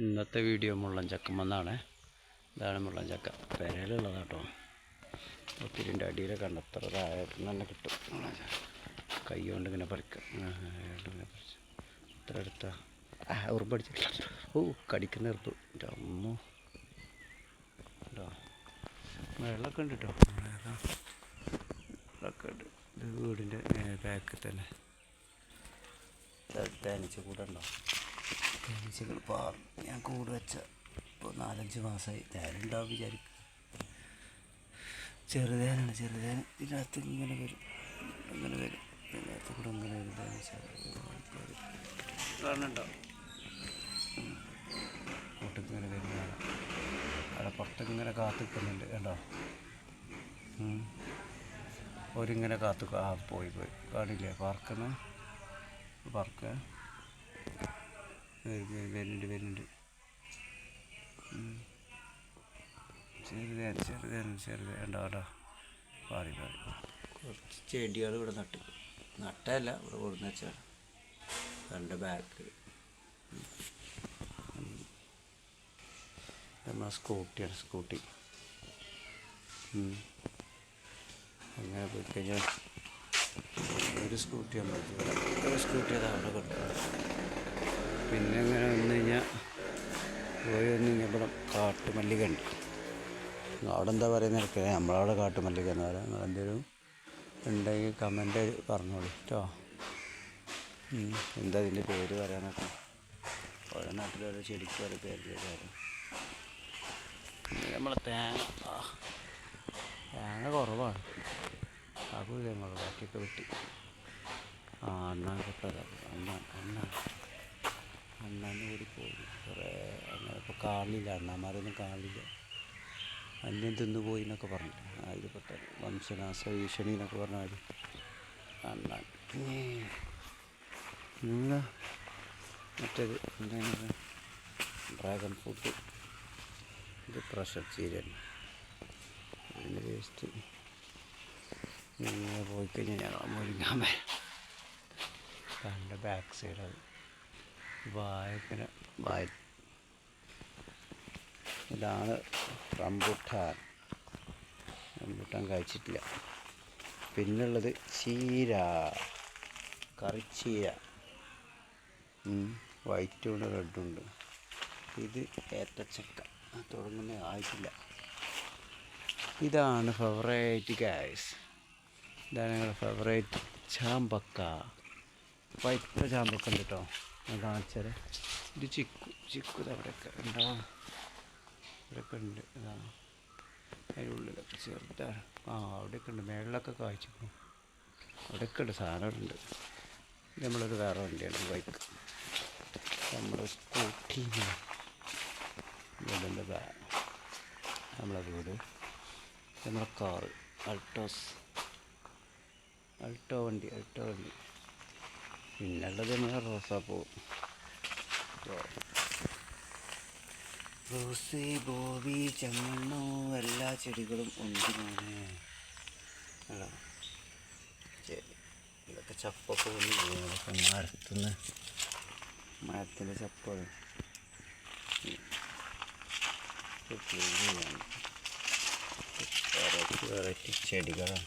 ഇന്നത്തെ വീഡിയോ മുള്ളൻ ചക്കമെന്നാണ്. ഇതാണ് മുള്ളൻ ചക്ക. പെരയിലുള്ളതാണ് കേട്ടോ. ഒത്തിരിൻ്റെ അടിയിലെ കണ്ടത്ര താഴേക്ക് തന്നെ കിട്ടും. കൈ കൊണ്ട് ഇങ്ങനെ പറിക്കാം. ഇങ്ങനെ പറിച്ച് ഇത്ര എടുത്താൽ ഉറുമ്പടിച്ചിട്ടില്ല. ഓ കടിക്കുന്ന ഉറുപ്പ് എൻ്റെ അമ്മ കേട്ടോ. വെള്ളമൊക്കെ ഉണ്ട് കേട്ടോ. വെള്ളമൊക്കെ ഉണ്ട്. ഇത് വീടിൻ്റെ ബാക്കിൽ തന്നെ തേനീച്ച കൂടെ ഉണ്ടോ. തേനീച്ചകൾ ഞാൻ കൂട് വെച്ച ഇപ്പോൾ 4-5 മാസമായി. തേനുണ്ടാവും വിചാരിക്കും. ചെറുതേനാണ്. ചെറുതേൻ ഇതിനകത്ത് ഇങ്ങനെ വരും. ഇതിനകത്ത് കൂടെ ഇങ്ങനെ വരും. തേനീച്ച കാണുന്നുണ്ടോ? കൂട്ടത്തിൽ ഇങ്ങനെ വരുന്നതാണ്. അവിടെ പുറത്തൊക്കെ ഇങ്ങനെ കാത്തു നിൽക്കുന്നുണ്ട് കേട്ടോ. ഒരിങ്ങനെ കാത്തു പോയി കാണില്ലേ പറക്കുന്ന പറക്ക വരുന്നുണ്ട്. ചെറുതേൻ ഉണ്ടോ കേട്ടോ. പാറി കുറച്ച് ചെടികൾ ഇവിടെ നട്ടല്ല ഇവിടെ കൊടുന്ന് വെച്ചാൽ എൻ്റെ ബാക്ക് നമ്മളെ സ്കൂട്ടി അങ്ങനെ പോയി കഴിഞ്ഞാൽ ഒരു സ്കൂട്ടി അത് അവിടെ കൊടുക്കുക. പിന്നെ അങ്ങനെ വന്നു കഴിഞ്ഞാൽ ഇവിടെ കാട്ടുമല്ലിക ഉണ്ട്. അവിടെ എന്താ പറയുന്നത് എടുക്കുക. നമ്മളവിടെ കാട്ടുമല്ലിക എന്ന് പറയാം. നിങ്ങളെന്തെങ്കിലും ഉണ്ടെങ്കിൽ കമൻ്റ് പറഞ്ഞോളൂ കേട്ടോ. എന്താ ഇതിൻ്റെ പേര് പറയാനൊക്കെ. ഓരോ നാട്ടിലോരോ ചെടിക്ക് ഓരോ പേര് കാര്യം. നമ്മളെ തേങ്ങ കുറവാണ്. ആകൂല നമ്മൾ ബാക്കിയൊക്കെ വെട്ടി. അണ്ണാന്ന് കൂടി പോയി കുറേ. അങ്ങനെ ഇപ്പോൾ കാണില്ല. അണ്ണാമാരൊന്നും കാണില്ല. അന്യം തിന്നു പോയി എന്നൊക്കെ പറഞ്ഞില്ല. അതിൽപ്പെട്ട വംശനാശ ഭീഷണി എന്നൊക്കെ പറഞ്ഞാൽ അണ്ണാൻ. നിങ്ങൾ മറ്റേത് എന്താണ് ഡ്രാഗൺ ഫ്രൂട്ട്. ഇത് പ്രഷർ ചീരൻ. ഇതിൻ്റെ വേസ്റ്റ് ഇങ്ങനെ പോയി കഴിഞ്ഞാൽ ഞങ്ങൾ മുരിങ്ങാൻ കണ്ട ബാക്ക് സൈഡ് അത് വായ ഇതാണ് റംബൂട്ടാൻ കഴിച്ചിട്ടില്ല. പിന്നുള്ളത് ചീര, കറിച്ചീര. വൈറ്റും ഉണ്ട് റെഡും ഉണ്ട്. ഇത് ഏത്തച്ചക്ക തുടങ്ങുന്ന ആയിട്ടില്ല. ഇതാണ് ഫേവറേറ്റ് ഗൈസ്. ഇതാണ് ഞങ്ങളുടെ ഫേവറേറ്റ് ചാമ്പക്ക. പഴുത്ത ചാമ്പക്ക ഉണ്ട് കേട്ടോ. ഞാൻ കാണിച്ചാൽ ഇത് ചിക്കു അവിടെയൊക്കെ ഉണ്ടാവും. ഇവിടെയൊക്കെ ഉണ്ട്. ഇതാണ് അതിനുള്ളിലൊക്കെ ചെറുതാണ്. അവിടെയൊക്കെ ഉണ്ട്. മേളിലൊക്കെ കായ്ച്ചിരിക്കും. അവിടെയൊക്കെ ഉണ്ട്. സാധനമുണ്ട്. ഇത് നമ്മളൊരു വേറെ വണ്ടിയാണ് ബൈക്ക്. നമ്മുടെ സ്കൂട്ടി വീടിൻ്റെ നമ്മളെ വീട്. നമ്മളെ കാറ് അൾട്ടോ വണ്ടി. പിന്നുള്ളത് നമ്മളെ റോസാപ്പൂ. റോസ്, ബോബി, ചെമ്മണ്ണു എല്ലാ ചെടികളും ഉണ്ട് മോനെ. അല്ല ശരി. ഇതൊക്കെ ചപ്പൊക്കെ വന്ന് ഇതൊക്കെ മരത്തിൻ്റെ ചപ്പാണ്. വെറൈറ്റി ചെടികളാണ്.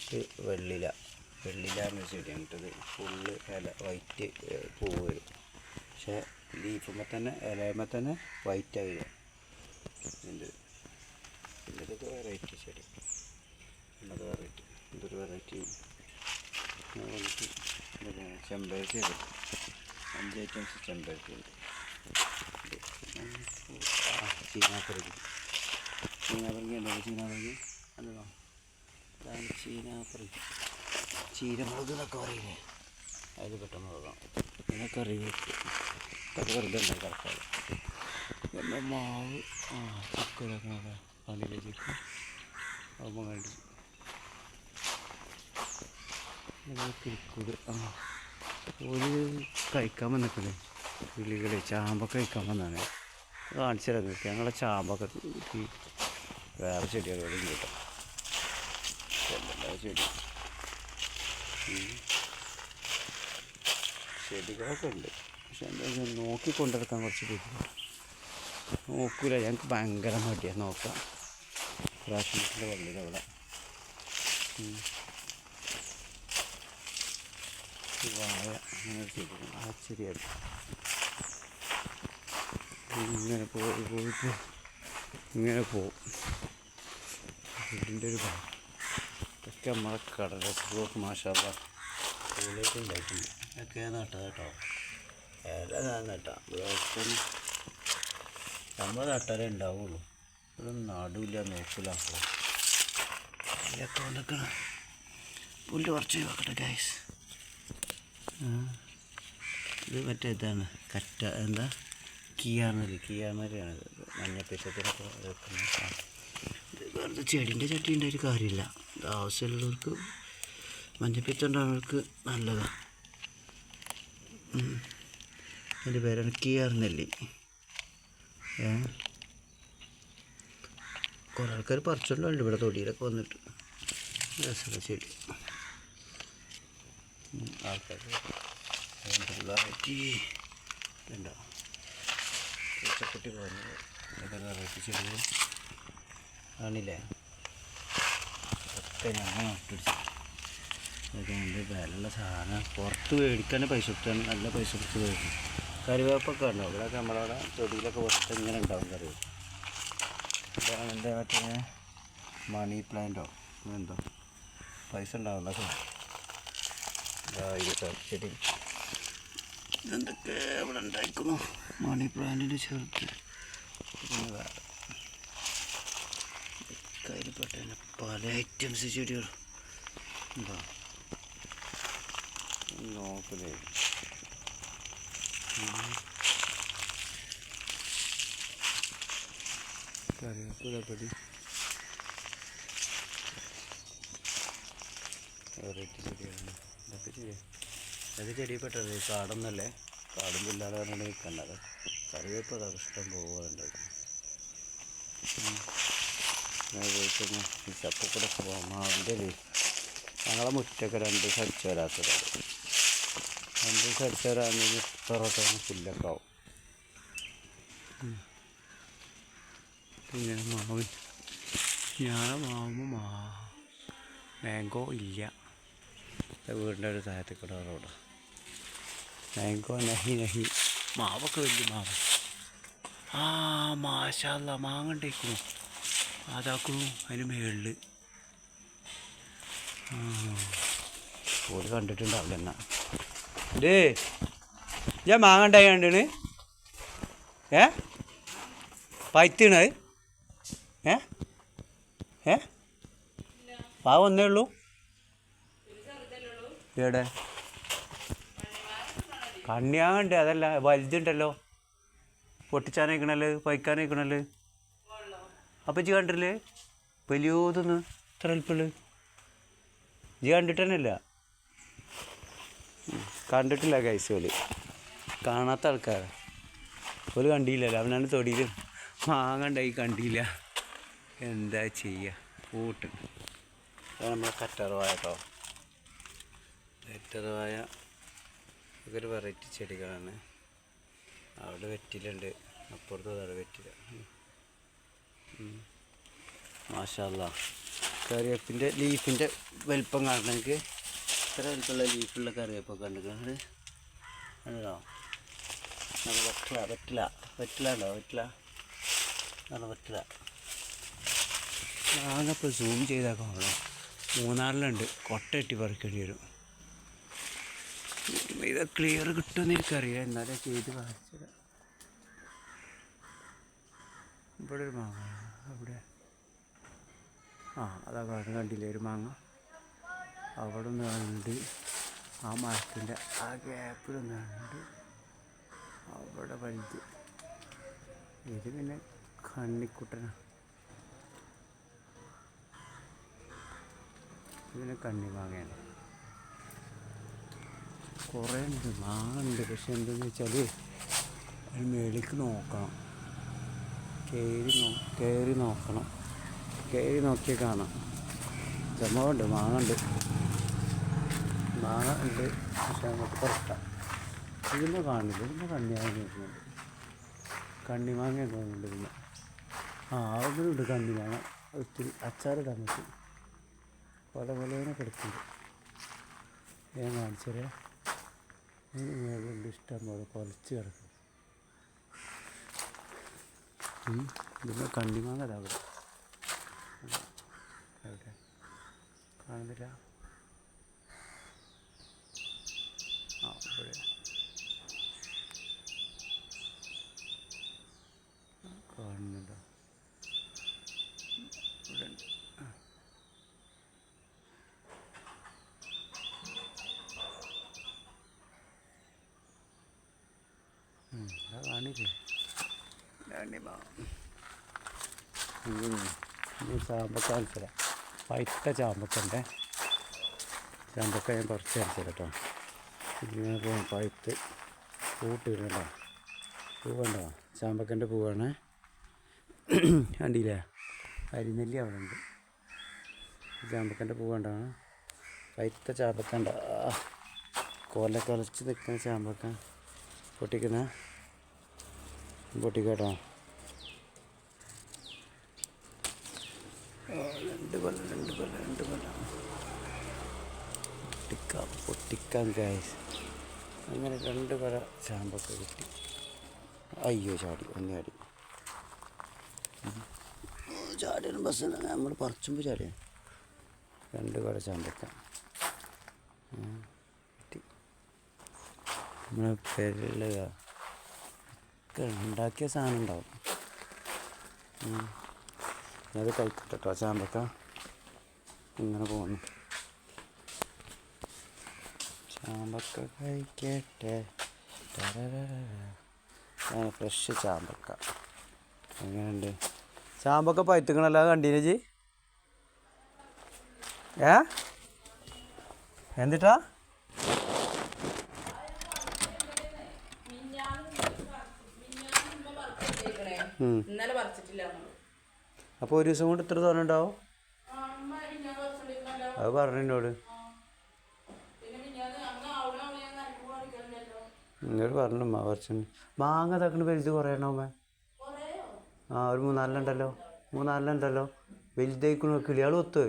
ഇത് വെള്ളില എന്നൊരു ചെടിയാണ്. ഇത് ഫുള്ള് ഇല വൈറ്റ് പൂവ് വരും. പക്ഷേ ലീഫുമ്പോൾ തന്നെ ഇലയുമ്പോൾ തന്നെ വൈറ്റായി വരും. ഇതിൻ്റെ ഇതൊക്കെ വെറൈറ്റി ചെടി. ഇതൊരു വെറൈറ്റി ചെമ്പരത്തി ഉണ്ട്. 5 ഐറ്റംസ് ചെമ്പരത്തി ഉണ്ട്. ചീനാപ്പറങ്ങി ഉണ്ടല്ലോ. ചീനാപ്പറങ്ങി അല്ലോ. അതാണ് ചീരമുളക് എന്നൊക്കെ പറയില്ലേ. അതിൽ പെട്ടെന്ന് മുളകാം. പിന്നെ കറിവേപ്പ് അതൊക്കെ വെറുതെ ഉണ്ടായി കിടക്കാറ്. പിന്നെ മാവ് ചിക്കനൊക്കെ പണിയിലെ ചിക്കൻ ആകുമ്പോൾ കണ്ടു. കിളിക്കൂട് ഒരു കഴിക്കാൻ വന്നിട്ടില്ലേ കിളികളെ. ചാമ്പൊക്കെ കഴിക്കാൻ വന്നാണ്. കാണിച്ചു തരാം. ഞങ്ങളെ ചാമ്പൊക്കെ വേറെ ചെടികളോട് കേട്ടോ. ചെടി ചെടികളൊക്കെ ഉണ്ട്. പക്ഷെ എന്താ നോക്കി കൊണ്ടെടുക്കാൻ കുറച്ച് ബുദ്ധിമുട്ട്. നോക്കൂല, ഞങ്ങൾക്ക് ഭയങ്കര മടിയാണ് നോക്കാം. പ്രാവശ്യത്തിൻ്റെ വള്ളിയുടെ അവിടെ വാഴ അങ്ങനെ ചെയ്തിരുന്നു. ആ ശരിയാണ്. ഇങ്ങനെ പോയിട്ട് ഇങ്ങനെ പോവും. ഇതിൻ്റെ ഒരു ഭാഗം ഇതൊക്കെ നമ്മളെ കടലൊക്കെ മാഷാള്ള പൂലേക്ക് ഉണ്ടായിട്ടുണ്ട്. ഇതൊക്കെ നട്ടത് കേട്ടോ. ഇല ഞാൻ നട്ടാം. ഇവിടെ നമ്മൾ നട്ടാലേ ഉണ്ടാവുള്ളൂ. ഇവിടെ നടുവില്ല, നോക്കില്ല. അപ്പോൾ ഇതൊക്കെ വന്നൊക്കെ പുല്ല് കുറച്ച് വെക്കട്ടെ ഗൈസ്. ഇത് മറ്റേ ഇതാണ് കറ്റ, എന്താ കിയാർന്നരിയാണ് മഞ്ഞപ്പിത്തത്തിനൊക്കെ വെക്കുന്ന. ഇത് വെറുതെ ചെടീൻ്റെ ചട്ടി ഉണ്ടായിട്ട് കാര്യമില്ല. ഇത് ആവശ്യമുള്ളവർക്ക്, മഞ്ഞപ്പിത്തം ഉണ്ടാകുന്നവർക്ക് നല്ലതാണ്. എൻ്റെ പേരാണ് കിയാർന്നെല്ലി. കുറേ ആൾക്കാർ പറിച്ചുകൊണ്ടുണ്ട് ഇവിടെ തൊടിയിലൊക്കെ വന്നിട്ട്. രസമുള്ള ചെടി. ആൾക്കാർ വെറൈറ്റി ഉണ്ടോ പൂച്ചക്കുട്ടി പോകുന്നത്. ഇതൊക്കെ വെറൈറ്റി ചെടികൾ കാണില്ലേ? ഒക്കെ ഞങ്ങൾ നട്ടുപിടിച്ചു. ഇതൊക്കെ എൻ്റെ വിലയുള്ള സാധനം. പുറത്ത് മേടിക്കാൻ പൈസ കൊടുത്താണ്, നല്ല പൈസ കൊടുത്ത് മേടിക്കും. കറിവേപ്പൊക്കെ ഉണ്ടോ ഇവിടെയൊക്കെ? നമ്മളവിടെ തൊടിയിലൊക്കെ വെറുതെ ഇങ്ങനെ ഉണ്ടാവും കറിവേപ്പ്. ഇതാണ് എൻ്റെ മറ്റേ മണി പ്ലാന്റോ എന്തോ പൈസ ഉണ്ടാവുന്ന ചെടി. ഇതെന്തൊക്കെ ഇവിടെ ഉണ്ടായിരിക്കുന്നു. മണി പ്ലാന്റിൻ്റെ ചെറുത്ത്. പിന്നെ വേറെ കയ്യിൽപ്പെട്ട പല ഐറ്റംസ് ചെടികൾ എന്താ നോക്കലേ. കറിവേപ്പിലപ്പടി വെറൈറ്റി ചെടിയാണ്. ഇതൊക്കെ ചെടിയിൽപ്പെട്ടത് കാടൊന്നല്ലേ? കാടും ഇല്ലാതെ പറഞ്ഞാൽ നിൽക്കേണ്ടത്. കറിവേപ്പ് അതൊക്കെ ഇഷ്ടം പോകുന്നുണ്ടായിരുന്നു. പോയിട്ട് ഈ ചപ്പക്കൂടെ മാവിൻ്റെ ഞങ്ങളെ മുറ്റൊക്കെ 2 ദിവസം അടിച്ചു വരാത്തതാണ്. 2 ദിവസം അടിച്ചു വരാമെങ്കിൽ ഇത്രയൊക്കെ പുല്ലൊക്കെ ആവും. പിന്നെ മാവ് മാങ്കോ ഇല്ല. വീടിൻ്റെ ഒരു താഴത്തിൽ കൂടെ റോഡ്. മാങ്കോ നഹി മാവൊക്കെ വലിയ മാവ്. മാഷാല്ലാ മാങ്ങ ഉണ്ടായിക്കണു. അതാക്കണു അതിന് മേളിൽ. ഓര് കണ്ടിട്ടുണ്ടാവില്ല. എന്നാ ഇതേ ഞാൻ മാങ്ങ ഉണ്ടായി കണ്ടിന്. പൈത്തീണ്. പാവ ഒന്നേ ഉള്ളൂ. എവിടെ കണ്ണിയാങ്ങണ്ട്? അതല്ല വലുതുണ്ടല്ലോ, പൊട്ടിച്ചാനയക്കണല്ലേ, പൈക്കാനയക്കണല്ലേ. അപ്പം ഇജ്ജ് കണ്ടില്ലേ? വലിയതൊന്ന് ഇത്ര എളുപ്പമുള്ളു. ഇജ്ജ് കണ്ടിട്ട് തന്നെ ഇല്ല. കണ്ടിട്ടില്ല കൈസ്. ഓല് കാണാത്ത ആൾക്കാരാ. ഓല് കണ്ടില്ലല്ലോ. അവനാണ് തൊടിയിൽ മാങ്ങണ്ടായി കണ്ടില്ല. എന്താ ചെയ്യുക? കൂട്ട് നമ്മളെ കറ്റാർവാഴ കേട്ടോ. കറ്റാർവാഴ ഇതൊരു വെറൈറ്റി ചെടികളാണ്. അവിടെ വെറ്റിലുണ്ട്, അപ്പുറത്ത് അവിടെ വെറ്റില. മാഷാല്ലാ. കറിവേപ്പിൻ്റെ ലീഫിൻ്റെ വലിപ്പം കാണണമെങ്കിൽ ഇത്ര വലിപ്പമുള്ള ലീഫുള്ള കറിവേപ്പൊക്കെ കണ്ടിട്ടുണ്ട്. കണ്ടോ? അത് വെറ്റില ഉണ്ടോ? വെറ്റില ആകെപ്പോൾ സൂം ചെയ്താൽ മൂന്നാറിലുണ്ട്. കൊട്ടയിട്ട് പറിക്കേണ്ടി വരും. ഇത് ക്ലിയർ കിട്ടുമെന്ന് എനിക്കറിയാം. എന്നാലും ചെയ്ത് കാണിച്ചത്. ഇവിടെ ഒരു മാങ്ങ. അവിടെ അതാ കണ്ടില്ലേ ഒരു മാങ്ങ? അവിടെ ഒന്ന് കണ്ട്, ആ മരത്തിൻ്റെ ആ ഗ്യാപ്പിലൊന്ന് കണ്ട്, അവിടെ വലുത്. ഇത് പിന്നെ കണ്ണിക്കുട്ടനാണ്. ഇതിന് കണ്ണി മാങ്ങയാണ്. കുറേ ഉണ്ട്, മാങ്ങ ഉണ്ട്. പക്ഷെ എന്താണെന്ന് വെച്ചാൽ അതിന് മേലേക്ക് നോക്കണം. കയറി നോക്കണം. കയറി നോക്കിയാൽ കാണാം. ജമമുണ്ട്, മാങ്ങ ഉണ്ട്. പക്ഷെ നമുക്ക് പുറത്താം. ഇതിനെ കാണില്ല, ഇതിനെ കണ്ണിയാങ്ങ നോക്കുന്നുണ്ട്. കണ്ണിമാങ്ങ തോന്നുന്നുണ്ട് പിന്നെ. ആ അതിലുണ്ട് കണ്ണിമാങ്ങ, ഒത്തിരി അച്ചാറിടാൻ പറ്റും. പല പലതിനെ കിടക്കുന്നുണ്ട്. ഞാൻ കാണിച്ചേ അതിന് മേലുണ്ട് ഇഷ്ടം പോലെ കൊലച്ച് കിടക്കും. ഇതിൻ്റെ കണ്ണിമാങ്ങ അവിടെ എവിടെ കാണുന്നില്ല. ആ ഇവിടെ കാണുന്നുണ്ടോ? ഇവിടെ ഉണ്ട്. കാണില്ലേ ചാമ്പക്ക മത്സര പഴുത്ത ചാമ്പക്കൻ്റെ ചാമ്പക്ക ഞാൻ കുറച്ച് അരച്ചത് കേട്ടോ. ഇങ്ങനെ പഴുത്ത് പൂട്ടിടണ്ടോ, പൂവുണ്ടോ? ചാമ്പക്കൻ്റെ പൂവാണ്. കണ്ടില്ലേ, അരിനെല്ലി അവിടെ ഉണ്ട്. ചാമ്പക്കൻ്റെ പൂവുണ്ടാണ്. പഴുത്ത ചാമ്പക്ക ഉണ്ടോ? കൊലച്ച് നിൽക്കുന്ന ചാമ്പക്ക പൊട്ടിക്കട്ടോ. രണ്ട് കൊല്ലം പൊട്ടിക്കാം ഗൈസ്. അങ്ങനെ 2 കൊല ചാമ്പക്ക കിട്ടി. അയ്യോ ചാടി, ചാടിയാണ് ബസ് നമ്മൾ പറിച്ചുമ്പോൾ ചാടിയാണ്. 2 കൊല ചാമ്പക്ക കിട്ടി. നമ്മളെ പേരിൽ ഉണ്ടാക്കിയ സാധനം ഉണ്ടാവും. അത് കഴിക്കട്ടെ കേട്ടോ. ചാമ്പക്ക ഇങ്ങനെ പോകുന്നു. ചാമ്പക്ക കഴിക്കട്ടെ. ഫ്രഷ് ചാമ്പക്ക എങ്ങനെയുണ്ട്? ചാമ്പക്ക പഴുത്തുക്കണല്ലോ, കണ്ടീനെ ജി? എന്തിട്ടാ? അപ്പോൾ ഒരു ദിവസം കൊണ്ട് ഇത്ര തോന്നെ ഉണ്ടാവും? അത് പറഞ്ഞു എന്നോട്. എന്നോട് പറഞ്ഞു കുറച്ച് മാങ്ങ തക്കണ് വലുത് കുറേ ഉണ്ടാവുമ്പേ. ആ ഒരു 3-4 ഉണ്ടല്ലോ. വലുതായിക്കണ കിളിയാൾ ഒത്ത്.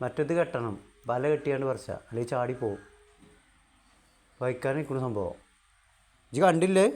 മറ്റേത് കെട്ടണം, വല കെട്ടിയാണ്ട് പറിച്ച, അല്ലെങ്കിൽ ചാടിപ്പോവും. വയ്ക്കാൻ നിൽക്കുന്ന സംഭവം ഇജ്ജ് കണ്ടില്ലേ?